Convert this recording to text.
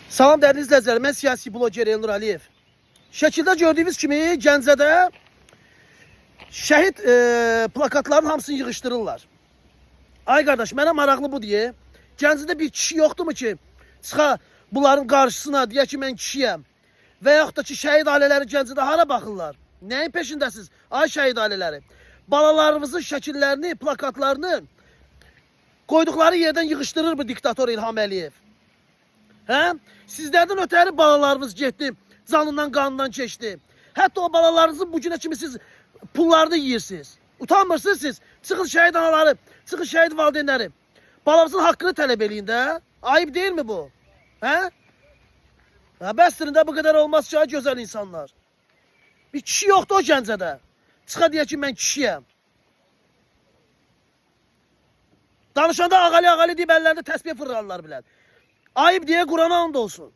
Salam dəyərli izləyicilər, mən siyasi bloger Elnur Əliyev. Şəkildə gördüyünüz kimi Gəncədə şəhid plakatların hamısını yığışdırırlar. Ay qardaş, mənə maraqlı bu deyə. Gəncədə bir kişi yoxdurmu ki, çıxa bunların qarşısına deyə ki, mən kişiyəm. Və yaxud da ki, şəhid ailələri Gəncədə hara baxırlar? Nəyin peşindəsiz? Ay şəhid ailələri. Balalarımızın şəkillərini, plakatlarını qoyduqları yerdən yığışdırır bu diktator İlham Əliyev. Hə? Sizlərdən ötəri balalarımız getdi, canından, qanından keçdi. Hətta o balalarınızın bugünə kimi siz pullarını yiyirsiniz. Utanmırsınız siz. Çıxın şəhid anaları, çıxın şəhid valideynləri. Balanızın haqqını tələb eləyin də. Ayıb deyil mi bu? Hə? Bəsdirin də bu qədər olmaz ki, gözəl insanlar. Bir kişi yoxdur o Gəncədə. Çıxa deyə ki, mən kişiyəm. Danışanda ağali deyib əllərində təsbih fırlarlar bilər. Ayıb deyə Qurana and olsun.